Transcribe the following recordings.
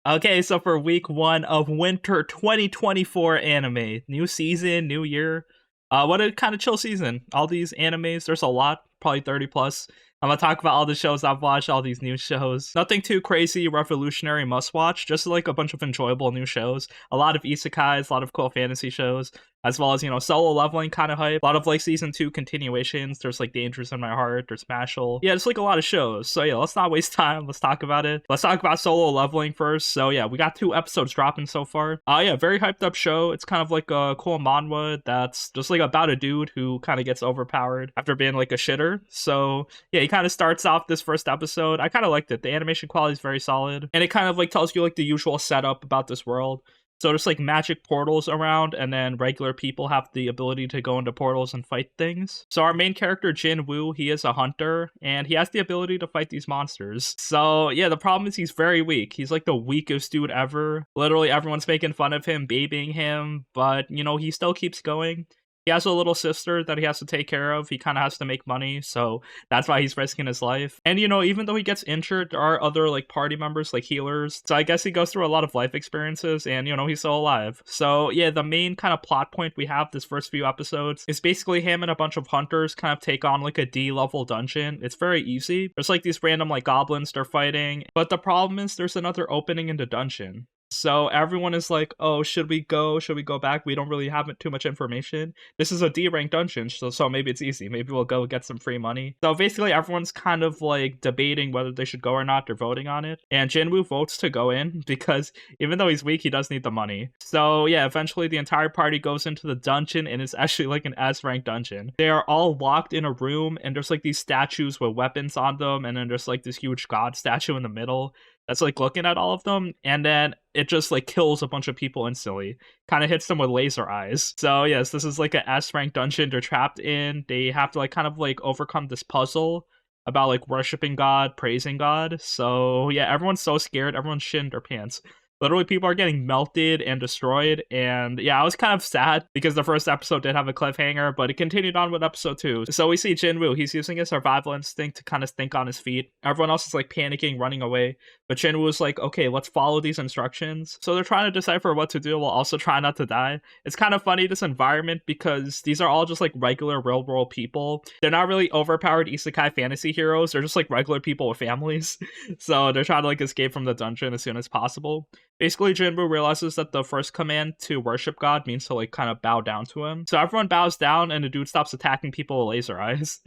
Okay, so for week 1 of winter 2024 anime, new season, new year. What a kind of chill season. All these animes, there's a lot, probably 30 plus. I'm gonna talk about all the shows I've watched, all these new shows. Nothing too crazy, revolutionary, must watch, just like a bunch of enjoyable new shows. A lot of isekais, a lot of cool fantasy shows, as well as, solo leveling kind of hype. A lot of like season 2 continuations. There's like Dangerous in My Heart, there's Mashle. Yeah, it's like a lot of shows. So yeah, let's not waste time. Let's talk about it. Let's talk about solo leveling first. So yeah, we got 2 episodes dropping so far. Yeah, very hyped up show. It's kind of like a cool manhwa that's just like about a dude who kind of gets overpowered after being like a shitter. So yeah, he kind of starts off this first episode. I kind of liked it. The animation quality is very solid, and it kind of like tells you like the usual setup about this world. So there's like magic portals around, and then regular people have the ability to go into portals and fight things. So our main character, Jin Woo, he is a hunter, and he has the ability to fight these monsters. So yeah, the problem is he's very weak. He's like the weakest dude ever. Literally everyone's making fun of him, babying him, but he still keeps going. He has a little sister that he has to take care of. He kind of has to make money, so that's why he's risking his life. And, even though he gets injured, there are other, like, party members, like healers. So I guess he goes through a lot of life experiences, and, he's still alive. So, yeah, the main kind of plot point we have this first few episodes is basically him and a bunch of hunters kind of take on, like, a D-level dungeon. It's very easy. There's, like, these random, like, goblins they're fighting. But the problem is there's another opening in the dungeon. So everyone is like, oh, should we go? Should we go back? We don't really have too much information. This is a D rank dungeon, so maybe it's easy. Maybe we'll go get some free money. So basically everyone's kind of like debating whether they should go or not. They're voting on it. And Jinwoo votes to go in because even though he's weak, he does need the money. So yeah, eventually the entire party goes into the dungeon, and it's actually like an S rank dungeon. They are all locked in a room, and there's like these statues with weapons on them, and then there's like this huge god statue in the middle that's like looking at all of them, and then it just like kills a bunch of people instantly. Kind of hits them with laser eyes. So yes, this is like an S rank dungeon they're trapped in. They have to like kind of like overcome this puzzle about like worshiping God, praising God. So yeah, everyone's so scared, everyone's shitting their pants. Literally, people are getting melted and destroyed, and yeah, I was kind of sad because the first episode did have a cliffhanger, but it continued on with episode 2. So we see Jinwoo, he's using his survival instinct to kind of think on his feet. Everyone else is like panicking, running away, but Jinwoo is like, okay, let's follow these instructions. So they're trying to decipher what to do while also trying not to die. It's kind of funny, this environment, because these are all just like regular real world people. They're not really overpowered isekai fantasy heroes, they're just like regular people with families. So they're trying to like escape from the dungeon as soon as possible. Basically, Jinwoo realizes that the first command to worship God means to like kind of bow down to him. So everyone bows down, and the dude stops attacking people with laser eyes.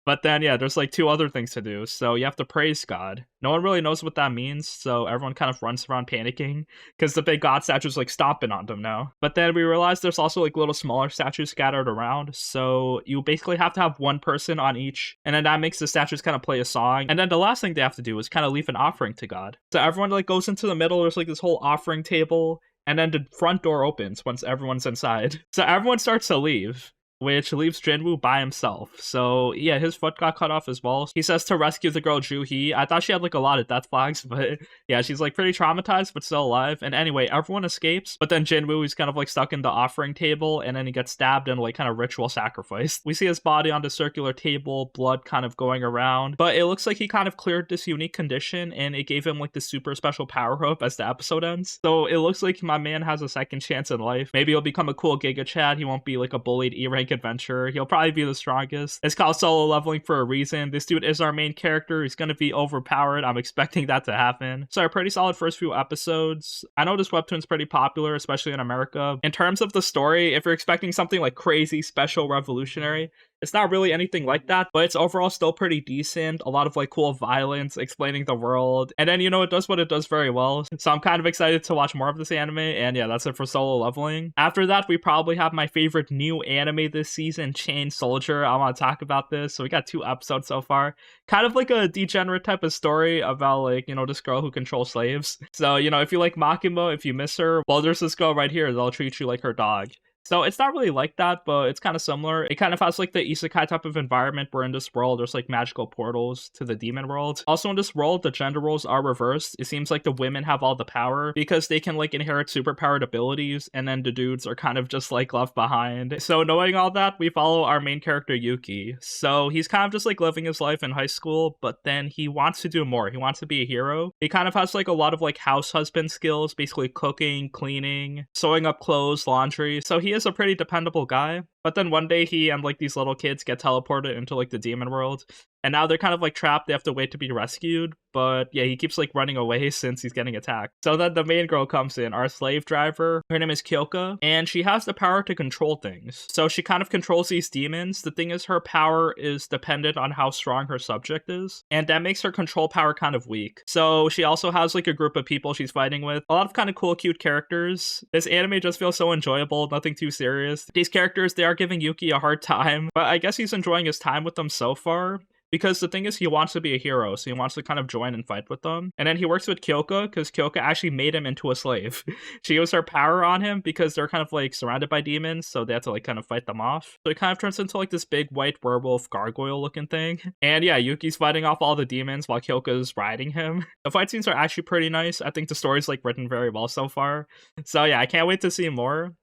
But then, yeah, there's like 2 other things to do. So you have to praise God. No one really knows what that means, so everyone kind of runs around panicking because the big god statue's like stomping on them now. But then we realize there's also like little smaller statues scattered around, so you basically have to have one person on each, and then that makes the statues kind of play a song. And then the last thing they have to do is kind of leave an offering to God. So everyone like goes into the middle, there's like this whole offering table, and then the front door opens once everyone's inside. So everyone starts to leave, which leaves Jinwoo by himself. So yeah, his foot got cut off as well. He says to rescue the girl Juhee. I thought she had like a lot of death flags, but yeah, she's like pretty traumatized but still alive. And anyway, everyone escapes, but then Jinwoo is kind of like stuck in the offering table, and then he gets stabbed and like kind of ritual sacrificed. We see his body on the circular table, blood kind of going around, but it looks like he kind of cleared this unique condition, and it gave him like the super special power up as the episode ends. So it looks like my man has a second chance in life. Maybe he'll become a cool Giga Chad. He won't be like a bullied E-rank adventurer. He'll probably be the strongest. It's called solo leveling for a reason. This dude is our main character. He's gonna be overpowered. I'm expecting that to happen. So a pretty solid first few episodes. I know this webtoon's pretty popular, especially in America. In terms of the story, if you're expecting something like crazy, special, revolutionary, it's not really anything like that, but it's overall still pretty decent. A lot of like cool violence, explaining the world, and then it does what it does very well. So I'm kind of excited to watch more of this anime, and yeah, that's it for solo leveling. After that, we probably have my favorite new anime this season, Chain Soldier. I want to talk about this. So we got 2 episodes so far. Kind of like a degenerate type of story about like, this girl who controls slaves. So, if you like Makimo, if you miss her, well, there's this girl right here that'll treat you like her dog. So it's not really like that, but it's kind of similar. It kind of has like the isekai type of environment where in this world there's like magical portals to the demon world. Also in this world, the gender roles are reversed. It seems like the women have all the power because they can like inherit superpowered abilities, and then the dudes are kind of just like left behind. So knowing all that, we follow our main character Yuki. So he's kind of just like living his life in high school, but then he wants to do more. He wants to be a hero. He kind of has like a lot of like house husband skills, basically cooking, cleaning, sewing up clothes, laundry. So he is a pretty dependable guy. But then one day he and like these little kids get teleported into like the demon world, and now they're kind of like trapped. They have to wait to be rescued. But yeah, he keeps like running away since he's getting attacked. So then the main girl comes in, our slave driver. Her name is Kyoka, and she has the power to control things. So she kind of controls these demons. The thing is, her power is dependent on how strong her subject is, and that makes her control power kind of weak. So she also has like a group of people she's fighting with. A lot of kind of cool, cute characters. This anime just feels so enjoyable, nothing too serious. These characters, they are giving Yuki a hard time, but I guess he's enjoying his time with them so far. Because the thing is, he wants to be a hero, so he wants to kind of join and fight with them. And then he works with Kyoka, because Kyoka actually made him into a slave. She used her power on him because they're kind of like surrounded by demons, so they have to like kind of fight them off. So it kind of turns into like this big white werewolf gargoyle looking thing. And yeah, Yuki's fighting off all the demons while Kyoka's riding him. The fight scenes are actually pretty nice. I think the story's like written very well so far. So yeah, I can't wait to see more.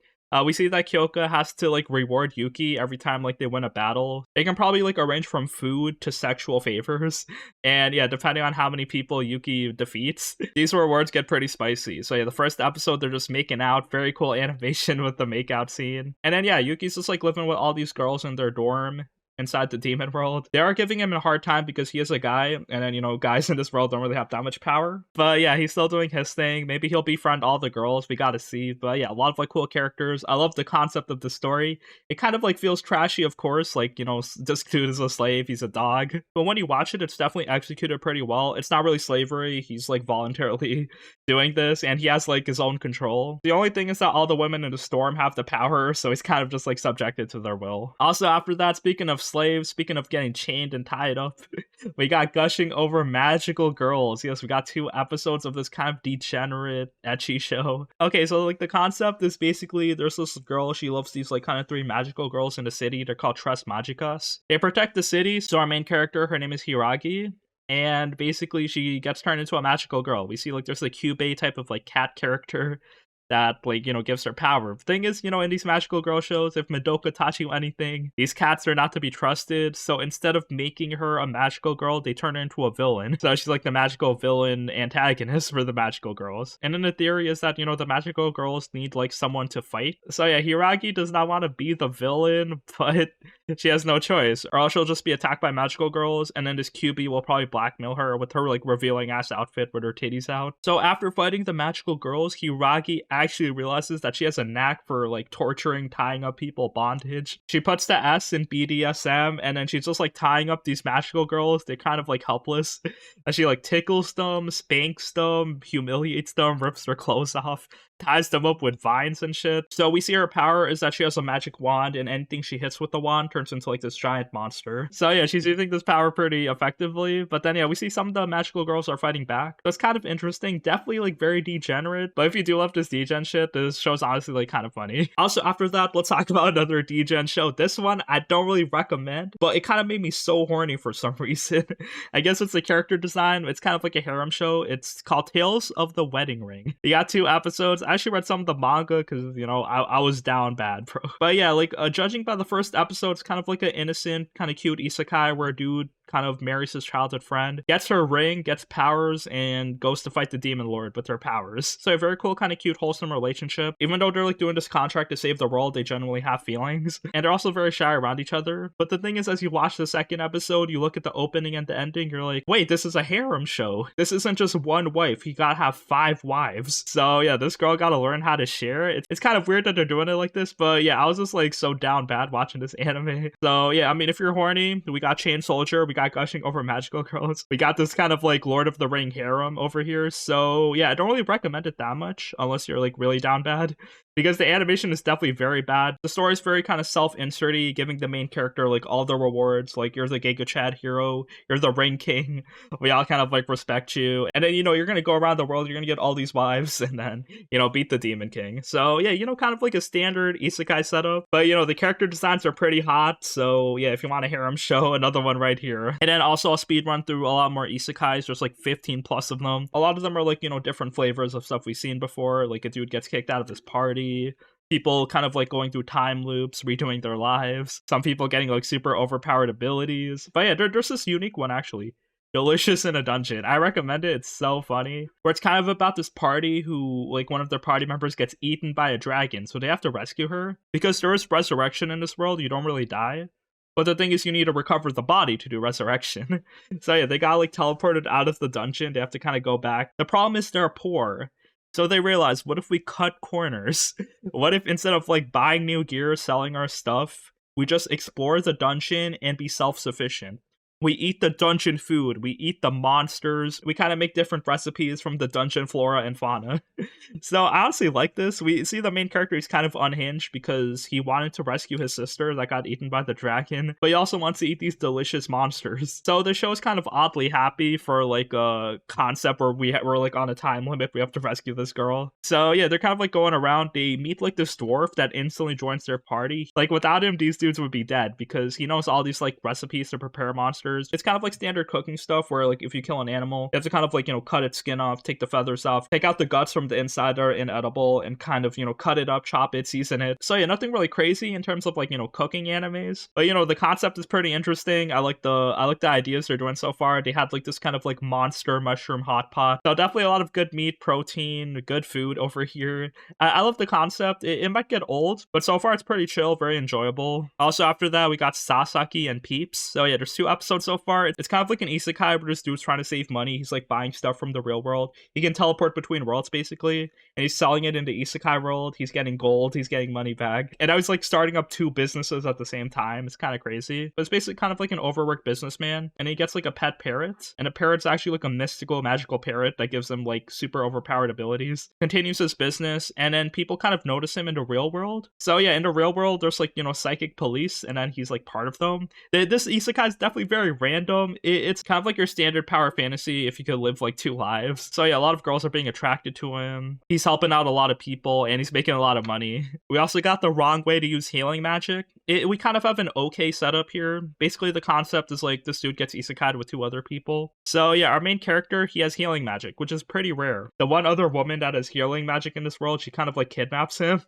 We see that Kyoka has to like reward Yuki every time like they win a battle. They can probably like arrange from food to sexual favors. And yeah, depending on how many people Yuki defeats, these rewards get pretty spicy. So yeah, the first episode, they're just making out. Very cool animation with the makeout scene. And then yeah, Yuki's just like living with all these girls in their dorm inside the demon world. They are giving him a hard time because he is a guy, and then, you know, guys in this world don't really have that much power. But yeah, he's still doing his thing. Maybe he'll befriend all the girls. We gotta see. But yeah, a lot of like cool characters. I love the concept of the story. It kind of like feels trashy, of course, like, you know, this dude is a slave, he's a dog. But when you watch it, it's definitely executed pretty well. It's not really slavery. He's like voluntarily doing this, and he has like his own control. The only thing is that all the women in the storm have the power, so he's kind of just like subjected to their will. Also, after that, speaking of slaves, speaking of getting chained and tied up, we got Gushing over magical girls. Yes, we got 2 episodes of this kind of degenerate ecchi show. Okay, so like the concept is basically there's this girl, she loves these like kind of 3 magical girls in the city. They're called Tres Magicas. They protect the city, so our main character, her name is Hiragi, and basically she gets turned into a magical girl. We see like there's like Kyubey type of like cat character that, like, you know, gives her power. The thing is, you know, in these magical girl shows, if Madoka taught you anything, these cats are not to be trusted. So instead of making her a magical girl, they turn her into a villain. So she's like the magical villain antagonist for the magical girls. And then the theory is that, you know, the magical girls need like someone to fight. So yeah, Hiragi does not want to be the villain, but she has no choice, or else she'll just be attacked by magical girls, and then this QB will probably blackmail her with her like revealing ass outfit with her titties out. So after fighting the magical girls, Hiragi actually realizes that she has a knack for like torturing, tying up people, bondage. She puts the S in BDSM, and then she's just like tying up these magical girls. They're kind of like helpless, and she like tickles them, spanks them, humiliates them, rips their clothes off, ties them up with vines and shit. So we see her power is that she has a magic wand, and anything she hits with the wand turns into like this giant monster. So yeah, she's using this power pretty effectively. But then yeah, we see some of the magical girls are fighting back. That's kind of interesting. Definitely like very degenerate. But if you do love this degen shit, this show's honestly like kind of funny. Also, after that, let's talk about another degen show. This one I don't really recommend, but it kind of made me so horny for some reason. I guess it's the character design. It's kind of like a harem show. It's called Tales of the Wedding Ring. You got 2 episodes. I actually read some of the manga because, you know, I was down bad, bro. But yeah, like judging by the first episode, it's kind of like an innocent, kind of cute isekai where a dude kind of marries his childhood friend, gets her ring, gets powers, and goes to fight the demon lord with her powers. So a very cool, kind of cute, wholesome relationship. Even though they're like doing this contract to save the world, they genuinely have feelings. And they're also very shy around each other. But the thing is, as you watch the second episode, you look at the opening and the ending, you're like, wait, this is a harem show. This isn't just one wife. You gotta have 5 wives. So yeah, this girl gotta learn how to share. It's kind of weird that they're doing it like this, but yeah, I was just like so down bad watching this anime. So yeah, I mean, if you're horny, we got Chain Soldier, we got Gushing over magical girls, we got this kind of like Lord of the Ring harem over here. So yeah, I don't really recommend it that much unless you're like really down bad. because the animation is definitely very bad. The story is very kind of self-inserty, giving the main character like all the rewards, like you're the Giga Chad hero, you're the Ring King, we all kind of like respect you, and then you're gonna go around the world, you're gonna get all these wives, and then beat the Demon King. So yeah, kind of like a standard isekai setup, but the character designs are pretty hot. So yeah, if you want a harem show, another one right here. And then also I'll speed run through a lot more isekais. There's like 15 plus of them. A lot of them are like different flavors of stuff we've seen before, like a dude gets kicked out of his party, people kind of like going through time loops, redoing their lives, some people getting like super overpowered abilities. But yeah, there's this unique one actually, Delicious in a Dungeon. I recommend it. It's so funny. Where it's kind of about this party who, like, one of their party members gets eaten by a dragon, so they have to rescue her. Because there is resurrection in this world, you don't really die. But the thing is, you need to recover the body to do resurrection. So yeah, they got like teleported out of the dungeon. They have to kind of go back. The problem is they're poor. So they realize, what if we cut corners? What if instead of like buying new gear, selling our stuff, we just explore the dungeon and be self-sufficient? We eat the dungeon food, we eat the monsters, we kind of make different recipes from the dungeon flora and fauna. So I honestly like this. We see the main character is kind of unhinged because he wanted to rescue his sister that got eaten by the dragon, but he also wants to eat these delicious monsters. So the show is kind of oddly happy for like a concept where we're like on a time limit, we have to rescue this girl. So yeah, they're kind of like going around, they meet like this dwarf that instantly joins their party. Like without him, these dudes would be dead because he knows all these like recipes to prepare monsters. It's kind of like standard cooking stuff where like if you kill an animal, you have to kind of like, cut its skin off, take the feathers off, take out the guts from the inside that are inedible, and kind of, cut it up, chop it, season it. So yeah, nothing really crazy in terms of like, cooking animes. But the concept is pretty interesting. I like the ideas they're doing so far. They had like this kind of like monster mushroom hot pot. So definitely a lot of good meat, protein, good food over here. I love the concept. It might get old, but so far it's pretty chill, very enjoyable. Also after that, we got Sasaki and Peeps. So yeah, there's 2 episodes so far. It's kind of like an isekai where this dude's trying to save money. He's like buying stuff from the real world. He can teleport between worlds basically, and he's selling it into isekai world. He's getting gold, he's getting money back. And I was like starting up 2 businesses at the same time. It's kind of crazy. But it's basically kind of like an overworked businessman, and he gets like a pet parrot, and a parrot's actually like a mystical magical parrot that gives him like super overpowered abilities. Continues his business, and then people kind of notice him in the real world. So yeah, in the real world there's like psychic police, and then he's like part of them. This isekai is definitely very random. It's kind of like your standard power fantasy if you could live like 2 lives. So yeah, a lot of girls are being attracted to him. He's helping out a lot of people, and he's making a lot of money. We also got the wrong way to use healing magic. We kind of have an okay setup here. Basically the concept is like this dude gets isekai'd with 2 other people. So yeah, our main character, he has healing magic, which is pretty rare. The one other woman that has healing magic in this world, she kind of like kidnaps him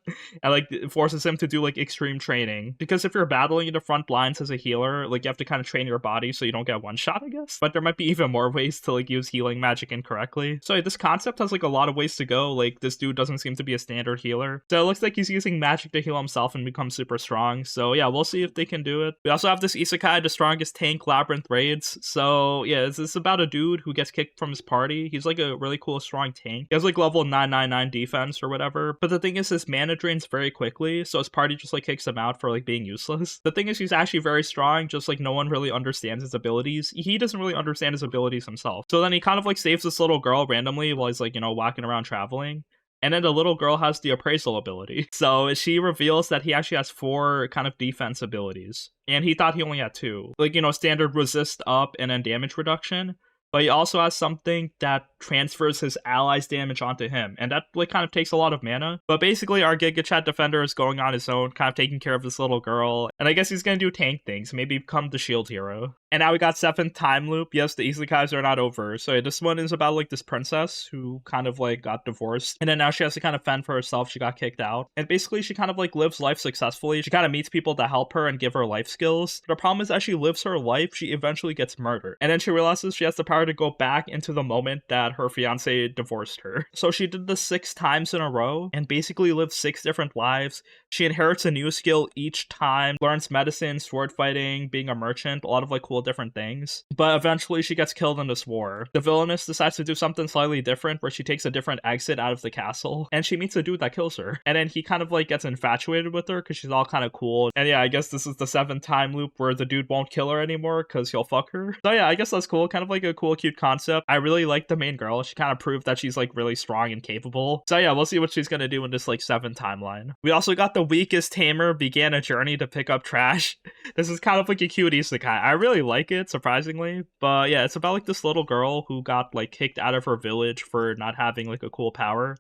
and like forces him to do like extreme training. Because if you're battling in the front lines as a healer, like you have to kind of train your body so you don't get one shot, I guess. But there might be even more ways to like use healing magic incorrectly. So yeah, this concept has like a lot of ways to go. Like this dude doesn't seem to be a standard healer. So it looks like he's using magic to heal himself and become super strong. So yeah, we'll see if they can do it. We also have this isekai, the strongest tank Labyrinth raids. So yeah, this is about a dude who gets kicked from his party. He's like a really cool strong tank. He has like level 999 defense or whatever. But the thing is, his mana drains very quickly, so his party just like kicks him out for like being useless. The thing is, he's actually very strong, just like no one really understands his abilities. He doesn't really understand his abilities himself. So then he kind of like saves this little girl randomly while he's like, walking around traveling. And then the little girl has the appraisal ability. So she reveals that he actually has 4 kind of defense abilities. And he thought he only had 2. Like, standard resist up and then damage reduction. But he also has something that transfers his allies' damage onto him, and that like kind of takes a lot of mana. But basically our Giga Chat defender is going on his own, kind of taking care of this little girl, and I guess he's gonna do tank things, maybe become the shield hero. And now we got 7th time loop. Yes, the isekais are not over. So yeah, this one is about like this princess who kind of like got divorced, and then now she has to kind of fend for herself. She got kicked out, and basically she kind of like lives life successfully. She kind of meets people that help her and give her life skills. The problem is, as she lives her life, she eventually gets murdered, and then she realizes she has the power to go back into the moment that her fiance divorced her. So she did this 6 times in a row and basically lived 6 different lives. She inherits a new skill each time, learns medicine, sword fighting, being a merchant, a lot of like cool different things. But eventually she gets killed in this war. The villainess decides to do something slightly different where she takes a different exit out of the castle, and she meets a dude that kills her. And then he kind of like gets infatuated with her because she's all kind of cool. And yeah, I guess this is the 7th time loop where the dude won't kill her anymore because he'll fuck her. So yeah, I guess that's cool. Kind of like a cool, cute concept. I really like the main girl. She kind of proved that she's like really strong and capable. So yeah, we'll see what she's gonna do in this like 7 timeline. We also got the weakest Tamer began a journey to pick up trash. This is kind of like a cute isekai. I really like it, surprisingly. But yeah, it's about like this little girl who got like kicked out of her village for not having like a cool power.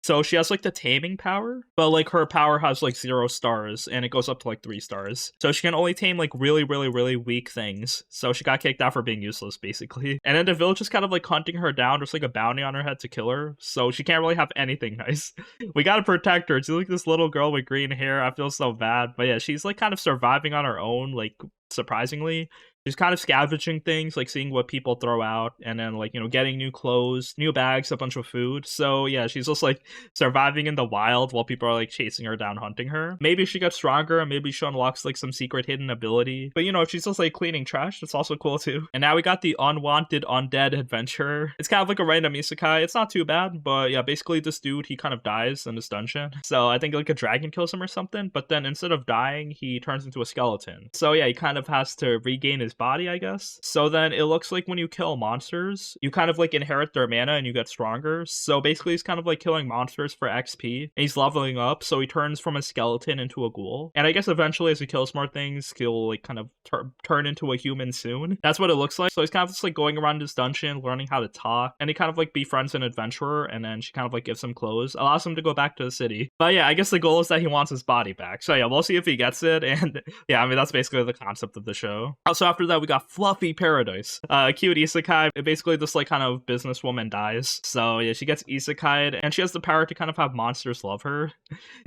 So she has like the taming power, but like her power has like 0 stars and it goes up to like 3 stars. So she can only tame like really, really, really weak things. So she got kicked out for being useless, basically. And then the village is kind of like hunting her down. There's like a bounty on her head to kill her. So she can't really have anything nice. We gotta protect her. She's like this little girl with green hair. I feel so bad. But yeah, she's like kind of surviving on her own, like surprisingly. She's kind of scavenging things, like seeing what people throw out, and then like, you know, getting new clothes, new bags, a bunch of food. So yeah, she's just like surviving in the wild while people are like chasing her down, hunting her. Maybe she gets stronger, and maybe she unlocks like some secret hidden ability. But you know, if she's just like cleaning trash, that's also cool too. And now we got the Unwanted Undead adventure. It's kind of like a random isekai. It's not too bad, but yeah, basically this dude, he kind of dies in this dungeon. So I think like a dragon kills him or something, but then instead of dying, he turns into a skeleton. So yeah, he kind of has to regain his body, I guess. So then it looks like when you kill monsters, you kind of like inherit their mana and you get stronger. So basically he's kind of like killing monsters for XP, and he's leveling up, so he turns from a skeleton into a ghoul. And I guess eventually as he kills more things, he'll like kind of turn into a human soon. That's what it looks like. So he's kind of just like going around this dungeon, learning how to talk, and he kind of like befriends an adventurer, and then she kind of like gives him clothes, allows him to go back to the city. But yeah, I guess the goal is that he wants his body back. So yeah, we'll see if he gets it. And yeah, I mean, that's basically the concept of the show. Also after that, we got Fluffy Paradise. Cute isekai. Basically this like kind of businesswoman dies. So yeah, she gets isekai'd, and she has the power to kind of have monsters love her.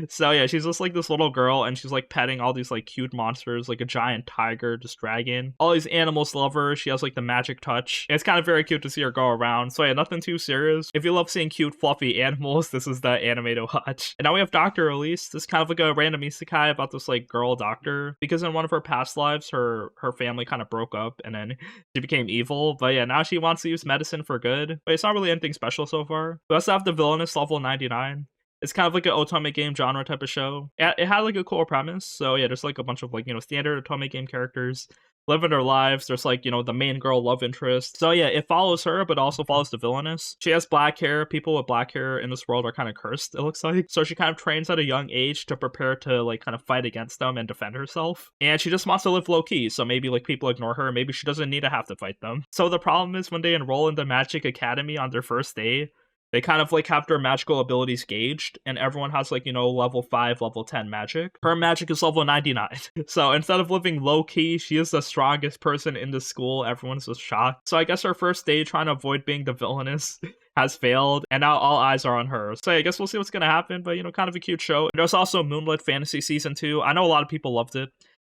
So yeah, she's just like this little girl, and she's like petting all these like cute monsters, like a giant tiger, this dragon. All these animals love her. She has like the magic touch. It's kind of very cute to see her go around. So yeah, nothing too serious. If you love seeing cute fluffy animals, this is the anime to watch. And now we have Dr. Elise. This is kind of like a random isekai about this like girl doctor, because in one of her past lives, her family kind of broke up, and then she became evil. But yeah, now she wants to use medicine for good. But it's not really anything special so far. We also have the Villainess Level 99. It's kind of like an otome game genre type of show. It had like a cool premise. So yeah, there's like a bunch of like, you know, standard otome game characters living their lives. There's like, you know, the main girl love interest. So yeah, it follows her, but also follows the villainess. She has black hair. People with black hair in this world are kind of cursed, it looks like. So she kind of trains at a young age to prepare to like kind of fight against them and defend herself. And she just wants to live low key. So maybe like people ignore her. Maybe she doesn't need to have to fight them. So the problem is when they enroll in the Magic Academy on their first day, they kind of like have their magical abilities gauged, and everyone has like, you know, level 5, level 10 magic. Her magic is level 99. So instead of living low key, she is the strongest person in the school. Everyone's just shocked. So I guess her first day trying to avoid being the villainess has failed, and now all eyes are on her. So I guess we'll see what's gonna happen, but you know, kind of a cute show. There's also Moonlit Fantasy Season 2. I know a lot of people loved it.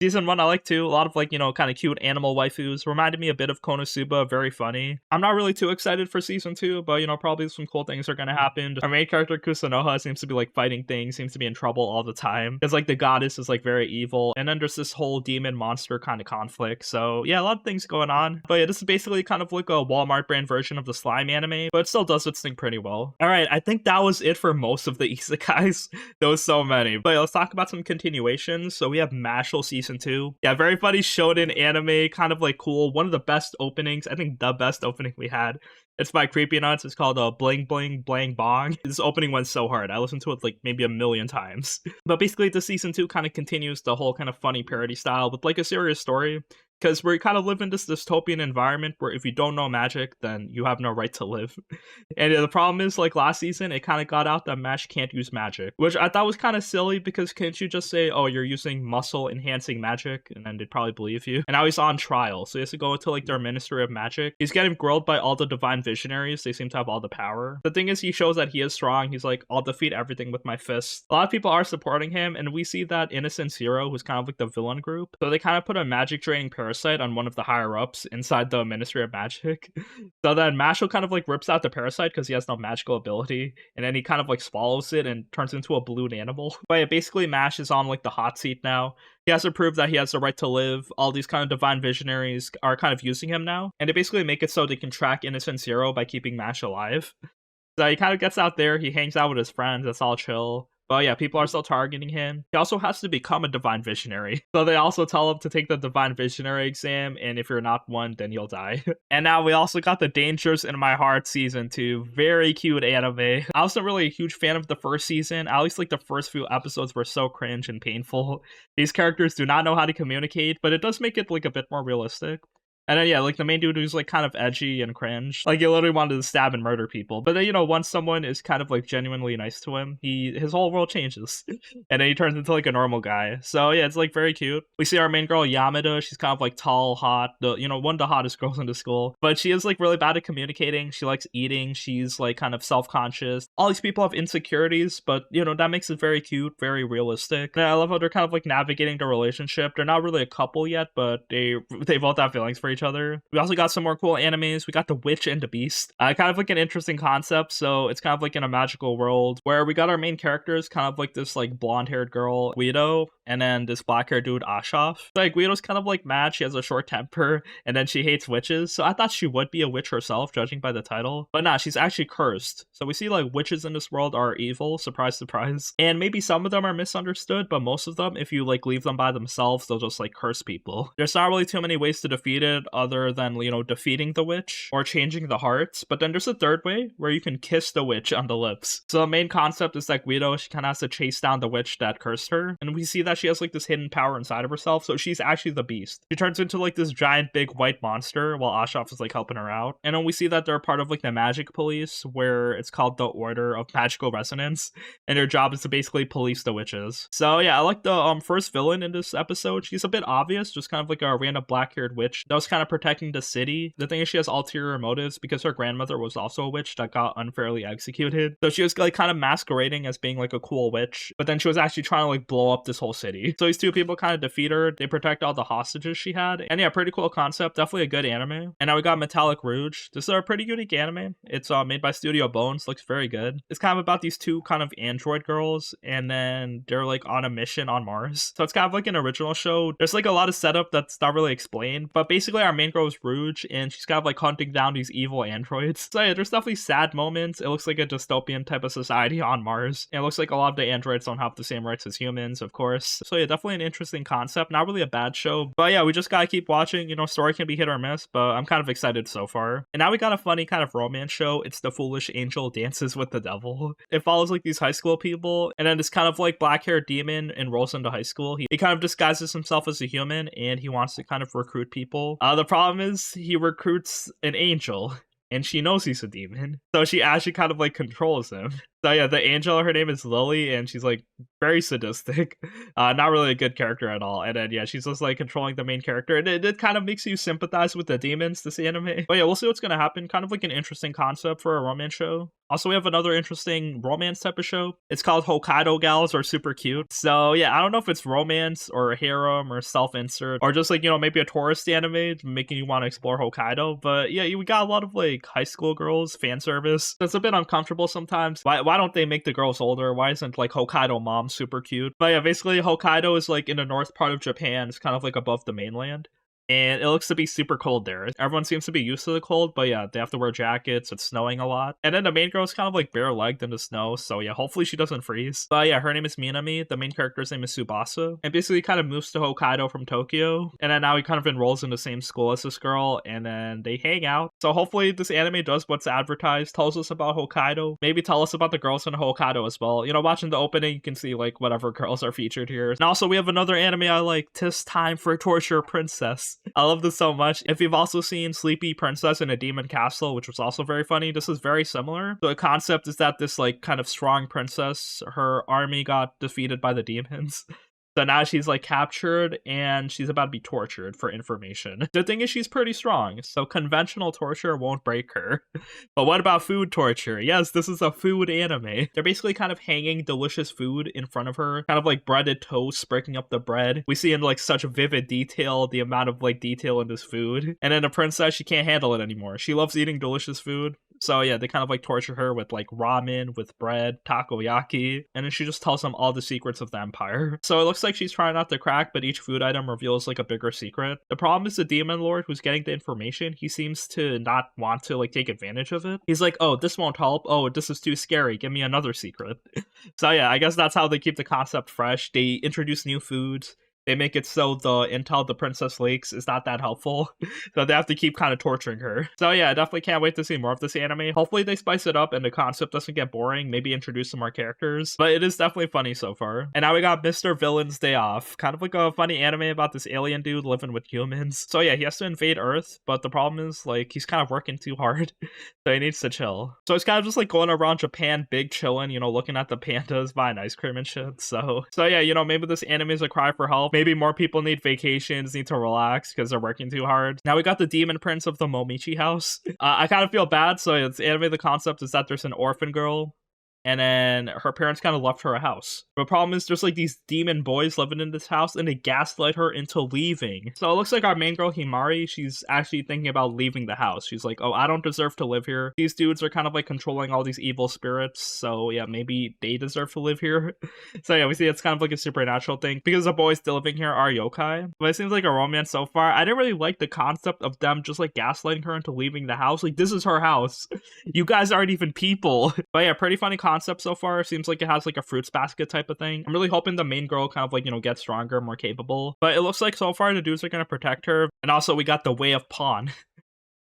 Season 1 I like too. A lot of like, you know, kind of cute animal waifus. Reminded me a bit of Konosuba, very funny. I'm not really too excited for Season 2, but you know, probably some cool things are gonna happen. Our main character Kusunoha seems to be like fighting things, seems to be in trouble all the time. Because like the goddess is like very evil, and then there's this whole demon monster kind of conflict. So yeah, a lot of things going on. But yeah, this is basically kind of like a Walmart brand version of the slime anime, but it still does its thing pretty well. Alright, I think that was it for most of the isekais. There was so many. But yeah, let's talk about some continuations. So we have Mashle Season 2. Yeah, very funny shonen anime, kind of like cool. One of the best openings, I think the best opening we had. It's by Creepy Nuts. It's called Bling Bling Blang Bong. This opening went so hard. I listened to it like maybe a million times. But basically the Season 2 kind of continues the whole kind of funny parody style with like a serious story. Because we kind of live in this dystopian environment where if you don't know magic, then you have no right to live. And the problem is, like last season, it kind of got out that Mash can't use magic, which I thought was kind of silly, because can't you just say, oh, you're using muscle enhancing magic, and then they'd probably believe you. And now he's on trial, so he has to go to like their Ministry of Magic. He's getting grilled by all the divine visionaries. They seem to have all the power. The thing is, he shows that he is strong. He's like, I'll defeat everything with my fists. A lot of people are supporting him, and we see that Innocent Zero, who's kind of like the villain group. So they kind of put a magic draining parasite on one of the higher ups inside the Ministry of Magic. So then Mashle kind of like rips out the parasite because he has no magical ability, and then he kind of like swallows it and turns into a balloon animal. But yeah, basically Mash is on like the hot seat now. He has to prove that he has the right to live. All these kind of divine visionaries are kind of using him now, and they basically make it so they can track Innocent Zero by keeping Mash alive. So he kind of gets out there, he hangs out with his friends, that's all chill. But yeah, people are still targeting him. He also has to become a Divine Visionary. So they also tell him to take the Divine Visionary exam, and if you're not one, then you'll die. And now we also got the Dangers in My Heart season 2. Very cute anime. I wasn't really a huge fan of the first season. At least like the first few episodes were so cringe and painful. These characters do not know how to communicate, but it does make it like a bit more realistic. And then, yeah, like the main dude who's like kind of edgy and cringe. Like, he literally wanted to stab and murder people. But then, once someone is kind of like genuinely nice to him, his whole world changes. And then he turns into like a normal guy. So, yeah, it's like very cute. We see our main girl, Yamada. She's kind of like tall, hot, one of the hottest girls in the school. But she is like really bad at communicating. She likes eating. She's like kind of self conscious. All these people have insecurities, but that makes it very cute, very realistic. And I love how they're kind of like navigating the relationship. They're not really a couple yet, but they both have feelings for each other. We also got some more cool animes. We got The Witch and the Beast. Kind of like an interesting concept. So it's kind of like in a magical world where we got our main characters, kind of like this like blonde-haired girl, Guido, and then this black-haired dude, Ashraf. Like, Guido's kind of like mad. She has a short temper, and then she hates witches. So I thought she would be a witch herself, judging by the title. But nah, she's actually cursed. So we see like witches in this world are evil. Surprise, surprise. And maybe some of them are misunderstood, but most of them, if you like leave them by themselves, they'll just like curse people. There's not really too many ways to defeat it other than, defeating the witch or changing the hearts. But then there's a third way where you can kiss the witch on the lips. So the main concept is that Guido, she kind of has to chase down the witch that cursed her. And we see that she has like this hidden power inside of herself. So she's actually the beast. She turns into like this giant big white monster while Ashraf is like helping her out. And then we see that they're part of like the magic police, where it's called the Order of Magical Resonance. And their job is to basically police the witches. So yeah, I like the first villain in this episode. She's a bit obvious, just kind of like a random black-haired witch that was kind of protecting the city. The thing is, she has ulterior motives because her grandmother was also a witch that got unfairly executed. So she was like kind of masquerading as being like a cool witch, but then she was actually trying to like blow up this whole city. So these two people kind of defeat her. They protect all the hostages she had. And yeah, pretty cool concept. Definitely a good anime. And now we got Metallic Rouge. This is a pretty unique anime. It's made by Studio Bones. Looks very good. It's kind of about these two kind of android girls, and then they're like on a mission on Mars. So it's kind of like an original show. There's like a lot of setup that's not really explained, but basically our main girl is Rouge, and she's kind of like hunting down these evil androids. So yeah, there's definitely sad moments. It looks like a dystopian type of society on Mars, and it looks like a lot of the androids don't have the same rights as humans, of course. So yeah, definitely an interesting concept. Not really a bad show, but yeah, we just gotta keep watching. Story can be hit or miss, but I'm kind of excited so far. And now we got a funny kind of romance show. It's The Foolish Angel Dances with the Devil. It follows like these high school people, and then this kind of like black-haired demon enrolls into high school. He kind of disguises himself as a human, and he wants to kind of recruit people. The problem is he recruits an angel, and she knows he's a demon, so she actually kind of like controls him. So yeah, the angel, her name is Lily, and she's like very sadistic. Not really a good character at all. And then yeah, she's just like controlling the main character, and it kind of makes you sympathize with the demons, this anime. But yeah, we'll see what's gonna happen. Kind of like an interesting concept for a romance show. Also, we have another interesting romance type of show. It's called Hokkaido Gals Are Super Cute. So yeah, I don't know if it's romance or a harem or self-insert or just like, maybe a tourist anime making you want to explore Hokkaido. But yeah, we got a lot of like high school girls, fan service. That's a bit uncomfortable sometimes. Why don't they make the girls older? Why isn't like Hokkaido mom super cute? But yeah, basically Hokkaido is like in the north part of Japan. It's kind of like above the mainland. And it looks to be super cold there. Everyone seems to be used to the cold, but yeah, they have to wear jackets. It's snowing a lot. And then the main girl is kind of like bare-legged in the snow, so yeah, hopefully she doesn't freeze. But yeah, her name is Minami. The main character's name is Tsubasa. And basically kind of moves to Hokkaido from Tokyo. And then now he kind of enrolls in the same school as this girl, and then they hang out. So hopefully this anime does what's advertised, tells us about Hokkaido. Maybe tell us about the girls in Hokkaido as well. Watching the opening, you can see like whatever girls are featured here. And also we have another anime I like, Tis Time for Torture Princess. I love this so much. If you've also seen Sleepy Princess in a Demon Castle, which was also very funny, this is very similar. So the concept is that this like kind of strong princess, her army got defeated by the demons. So now she's like captured and she's about to be tortured for information. The thing is, she's pretty strong, so conventional torture won't break her. But what about food torture? Yes, this is a food anime. They're basically kind of hanging delicious food in front of her, kind of like breaded toast, breaking up the bread. We see in like such vivid detail the amount of like detail in this food. And then the princess, she can't handle it anymore. She loves eating delicious food, So yeah, they kind of like torture her with like ramen, with bread, takoyaki, and then she just tells them all the secrets of the empire. So it looks like she's trying not to crack, but each food item reveals like a bigger secret. The problem is the demon lord who's getting the information, he seems to not want to like take advantage of it. He's like, oh, this won't help. Oh, this is too scary. Give me another secret. So yeah, I guess that's how they keep the concept fresh. They introduce new foods. They make it so the intel the princess leaks is not that helpful. So they have to keep kind of torturing her. So yeah, I definitely can't wait to see more of this anime. Hopefully they spice it up and the concept doesn't get boring. Maybe introduce some more characters. But it is definitely funny so far. And now we got Mr. Villain's Day Off. Kind of like a funny anime about this alien dude living with humans. So yeah, he has to invade Earth. But the problem is like he's kind of working too hard. So he needs to chill. So he's kind of just like going around Japan, big chilling, you know, looking at the pandas, buying ice cream and shit. So yeah, you know, maybe this anime is a cry for help. Maybe more people need vacations, need to relax because they're working too hard. Now we got the demon prince of the Momochi house. I kind of feel bad. So it's anime. The concept is that there's an orphan girl, and then her parents kind of left her a house. The problem is there's like these demon boys living in this house and they gaslight her into leaving. So it looks like our main girl Himari, she's actually thinking about leaving the house. She's like, oh, I don't deserve to live here. These dudes are kind of like controlling all these evil spirits. So yeah, maybe they deserve to live here. So yeah, we see it's kind of like a supernatural thing because the boys still living here are yokai. But it seems like a romance so far. I didn't really like the concept of them just like gaslighting her into leaving the house. Like, this is her house. You guys aren't even people. But yeah, pretty funny concept so far. Seems like it has like a fruits basket type of thing. I'm really hoping the main girl kind of like, you know, gets stronger, more capable. But it looks like so far the dudes are gonna protect her. And also we got the Way of Pon.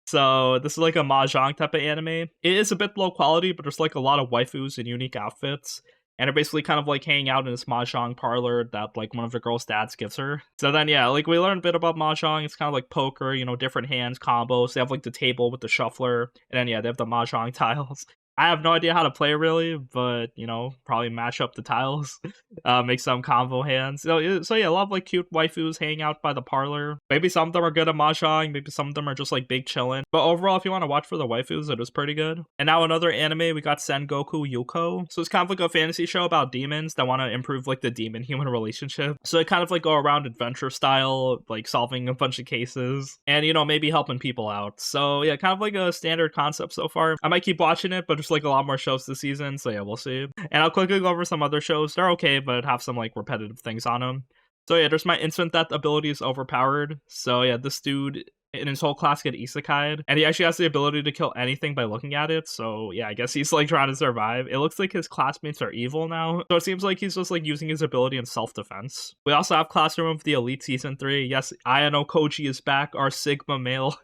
So this is like a mahjong type of anime. It is a bit low quality, but there's like a lot of waifus and unique outfits. And they're basically kind of like hanging out in this mahjong parlor that like one of the girls' dads gives her. So then yeah, like we learned a bit about mahjong. It's kind of like poker, you know, different hands, combos. They have like the table with the shuffler. And then yeah, they have the mahjong tiles. I have no idea how to play really, but you know, probably match up the tiles, make some combo hands. So yeah, a lot of like cute waifus hanging out by the parlor. Maybe some of them are good at mahjong, maybe some of them are just like big chillin'. But overall, if you want to watch for the waifus, it was pretty good. And now another anime, we got Sengoku Youko. So it's kind of like a fantasy show about demons that want to improve like the demon-human relationship. So they kind of like go around adventure style, like solving a bunch of cases, and you know, maybe helping people out. So yeah, kind of like a standard concept so far. I might keep watching it, but just like a lot more shows this season, so yeah, we'll see. And I'll quickly go over some other shows. They're okay, but have some like repetitive things on them. So yeah, there's my instant death ability is Overpowered. So yeah, this dude in his whole class get isekai'd, and he actually has the ability to kill anything by looking at it. So yeah, I guess he's like trying to survive. It looks like his classmates are evil now, so it seems like he's just like using his ability in self-defense. We also have Classroom of the Elite Season 3. Yes, Ayano Koji is back, our Sigma male,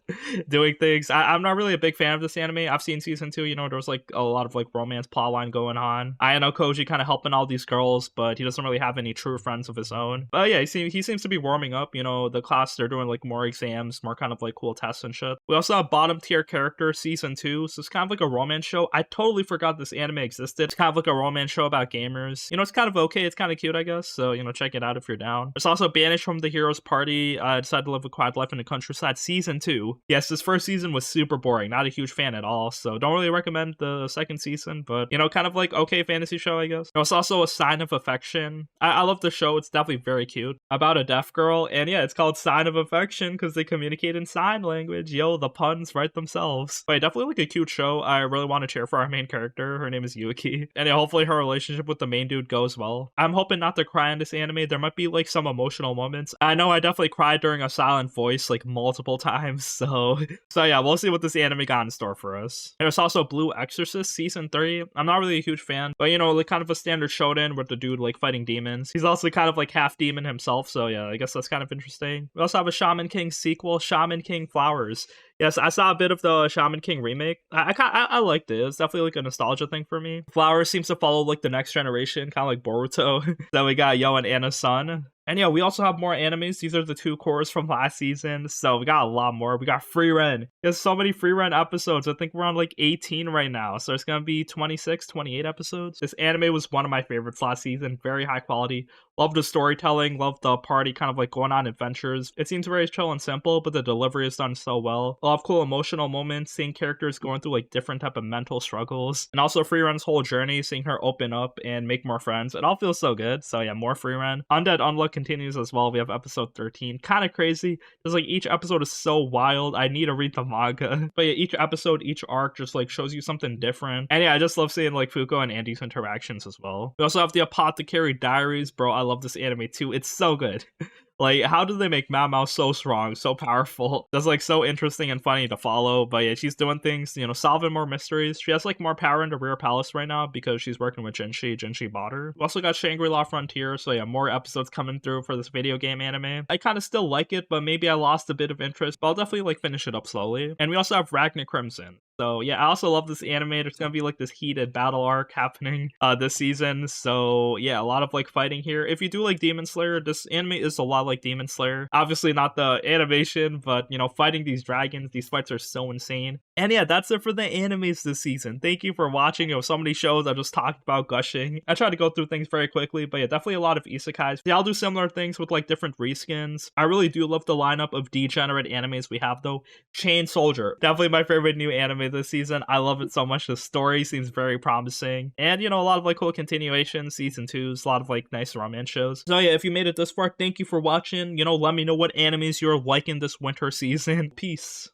doing things. I'm not really a big fan of this anime. I've seen Season 2, you know, there was like a lot of like romance plotline going on. Ayano Koji kind of helping all these girls, but he doesn't really have any true friends of his own. But yeah, he seems to be warming up, you know, the class, they're doing like more exams, more kind of like cool tests and shit. We also have Bottom Tier Character Season 2, so it's kind of like a romance show. I totally forgot this anime existed. It's kind of like a romance show about gamers. You know, it's kind of okay, it's kind of cute, I guess, so, you know, check it out if you're down. There's also Banished from the Hero's Party, Decided to Live a Quiet Life in the Countryside Season 2. Yes, this first season was super boring, not a huge fan at all, so don't really recommend the second season, but, you know, kind of like okay fantasy show, I guess. There's also A Sign of Affection. I love the show, it's definitely very cute. About a deaf girl, and yeah, it's called Sign of Affection because they communicate in sign language. Yo, the puns write themselves. But definitely like a cute show. I really want to cheer for our main character. Her name is Yuki. And yeah, hopefully her relationship with the main dude goes well. I'm hoping not to cry in this anime. There might be like some emotional moments. I know I definitely cried during A Silent Voice like multiple times. So yeah, we'll see what this anime got in store for us. And there's also Blue Exorcist Season 3. I'm not really a huge fan, but you know, like kind of a standard shonen with the dude like fighting demons. He's also kind of like half demon himself. So yeah, I guess that's kind of interesting. We also have a Shaman King sequel, Shaman King Flowers. Yes, I saw a bit of the Shaman King remake. I liked it. It's definitely like a nostalgia thing for me. Flowers seems to follow like the next generation, kind of like Boruto. Then we got Yo and Anna's son. And yeah, we also have more animes. These are the 2 cores from last season, so we got a lot more. We got Frieren. There's so many Frieren episodes. I think we're on like 18 right now, so it's gonna be 26, 28 episodes. This anime was one of my favorites last season. Very high quality. Love the storytelling, love the party kind of like going on adventures. It seems very chill and simple, but the delivery is done so well. A lot of cool emotional moments, seeing characters going through like different type of mental struggles. And also Frieren's whole journey, seeing her open up and make more friends. It all feels so good. So yeah, more Frieren. Undead, Unluck, continues as well. We have episode 13. Kind of crazy. Just like each episode is so wild. I need to read the manga. But yeah, each episode, each arc just like shows you something different. And yeah, I just love seeing like Fuko and Andy's interactions as well. We also have the Apothecary Diaries. Bro, I love this anime too. It's so good. Like, how do they make Mao so strong, so powerful? That's, like, so interesting and funny to follow. But yeah, she's doing things, you know, solving more mysteries. She has, like, more power in the Rear Palace right now because she's working with Jinshi. Jinshi bought her. We also got Shangri-La Frontier, so yeah, more episodes coming through for this video game anime. I kind of still like it, but maybe I lost a bit of interest. But I'll definitely, like, finish it up slowly. And we also have Ragnar Crimson. So yeah, I also love this anime. There's gonna be like this heated battle arc happening this season. So yeah, a lot of like fighting here. If you do like Demon Slayer, this anime is a lot like Demon Slayer. Obviously not the animation, but you know, fighting these dragons, these fights are so insane. And yeah, that's it for the animes this season. Thank you for watching. You know, so many shows I just talked about gushing. I try to go through things very quickly, but yeah, definitely a lot of isekais. Yeah, I'll do similar things with like different reskins. I really do love the lineup of degenerate animes we have though. Chain Soldier, definitely my favorite new anime this season. I love it so much. The story seems very promising. And, you know, a lot of, like, cool continuations, season 2s, a lot of, like, nice romance shows. So, yeah, if you made it this far, thank you for watching. You know, let me know what animes you're liking this winter season. Peace.